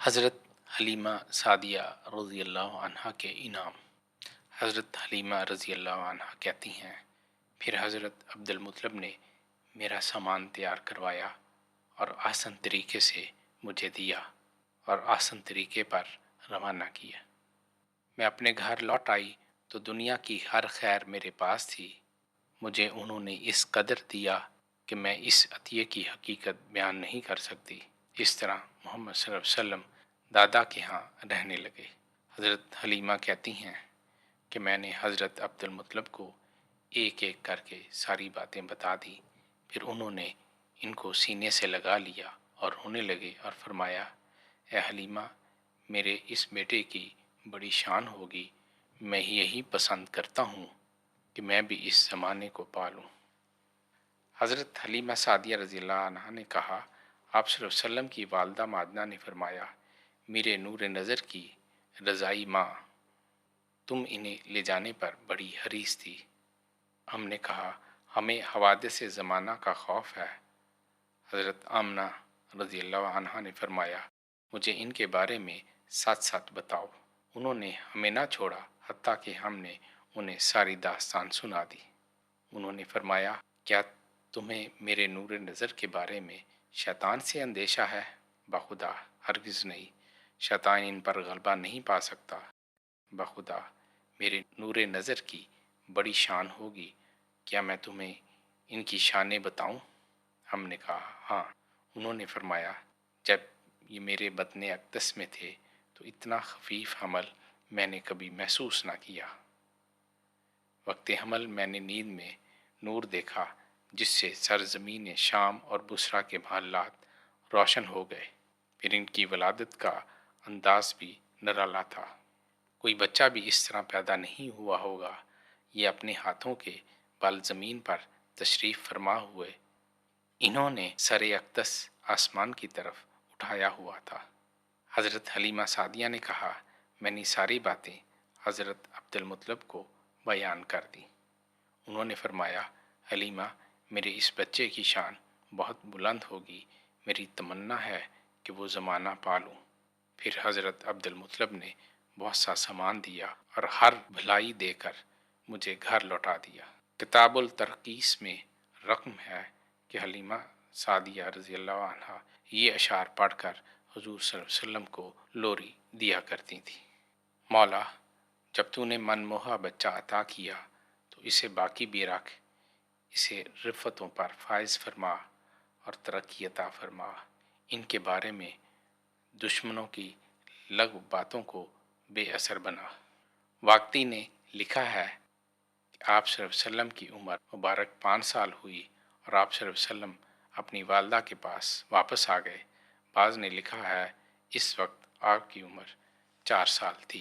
حضرت حلیمہ سعدیہ رضی اللہ عنہا کے انعام۔ حضرت حلیمہ رضی اللہ عنہا کہتی ہیں، پھر حضرت عبد المطلب نے میرا سامان تیار کروایا اور آسن طریقے سے مجھے دیا اور آسن طریقے پر روانہ کیا۔ میں اپنے گھر لوٹ آئی تو دنیا کی ہر خیر میرے پاس تھی۔ مجھے انہوں نے اس قدر دیا کہ میں اس عطیے کی حقیقت بیان نہیں کر سکتی۔ اس طرح محمد صلی اللہ علیہ وسلم دادا کے ہاں رہنے لگے۔ حضرت حلیمہ کہتی ہیں کہ میں نے حضرت عبد المطلب کو ایک ایک کر کے ساری باتیں بتا دی، پھر انہوں نے ان کو سینے سے لگا لیا اور رونے لگے اور فرمایا، اے حلیمہ، میرے اس بیٹے کی بڑی شان ہوگی، میں یہی پسند کرتا ہوں کہ میں بھی اس زمانے کو پالوں۔ حضرت حلیمہ سعدیہ رضی اللہ عنہا نے کہا، آپ صلی اللہ علیہ وسلم کی والدہ مادنہ نے فرمایا، میرے نور نظر کی رضائی ماں، تم انہیں لے جانے پر بڑی حریص تھی۔ ہم نے کہا، ہمیں حوادث زمانہ کا خوف ہے۔ حضرت آمنہ رضی اللہ عنہا نے فرمایا، مجھے ان کے بارے میں سچ سچ بتاؤ۔ انہوں نے ہمیں نہ چھوڑا حتیٰ کہ ہم نے انہیں ساری داستان سنا دی۔ انہوں نے فرمایا، کیا تمہیں میرے نور نظر کے بارے میں شیطان سے اندیشہ ہے؟ بخدا ہرگز نہیں، شیطان ان پر غلبہ نہیں پا سکتا۔ بخدا میرے نور نظر کی بڑی شان ہوگی، کیا میں تمہیں ان کی شانیں بتاؤں؟ ہم نے کہا ہاں۔ انہوں نے فرمایا، جب یہ میرے بطن اقدس میں تھے تو اتنا خفیف حمل میں نے کبھی محسوس نہ کیا۔ وقت حمل میں نے نیند میں نور دیکھا جس سے سرزمین شام اور بصرہ کے محلات روشن ہو گئے۔ پھر ان کی ولادت کا انداز بھی نرالا تھا۔ کوئی بچہ بھی اس طرح پیدا نہیں ہوا ہوگا۔ یہ اپنے ہاتھوں کے بل زمین پر تشریف فرما ہوئے، انہوں نے سر اقدس آسمان کی طرف اٹھایا ہوا تھا۔ حضرت حلیمہ سعدیہ نے کہا، میں نے ساری باتیں حضرت عبد المطلب کو بیان کر دی۔ انہوں نے فرمایا، حلیمہ، میرے اس بچے کی شان بہت بلند ہوگی، میری تمنا ہے کہ وہ زمانہ پالوں۔ پھر حضرت عبد المطلب نے بہت سا سامان دیا اور ہر بھلائی دے کر مجھے گھر لوٹا دیا۔ کتاب الترقیص میں رقم ہے کہ حلیمہ سعدیہ رضی اللہ عنہا یہ اشعار پڑھ کر حضور صلی اللہ علیہ وسلم کو لوری دیا کرتی تھی۔ مولا، جب تو نے من موہا بچہ عطا کیا تو اسے باقی بھی رکھ، اسے رفتوں پر فائز فرما اور ترقی عطا فرما۔ ان کے بارے میں دشمنوں کی لغو باتوں کو بے اثر بنا۔ واقعی نے لکھا ہے کہ آپ صلی اللہ علیہ وسلم کی عمر مبارک 5 سال ہوئی اور آپ صلی اللہ علیہ وسلم اپنی والدہ کے پاس واپس آ گئے۔ بعض نے لکھا ہے اس وقت آپ کی عمر 4 سال تھی۔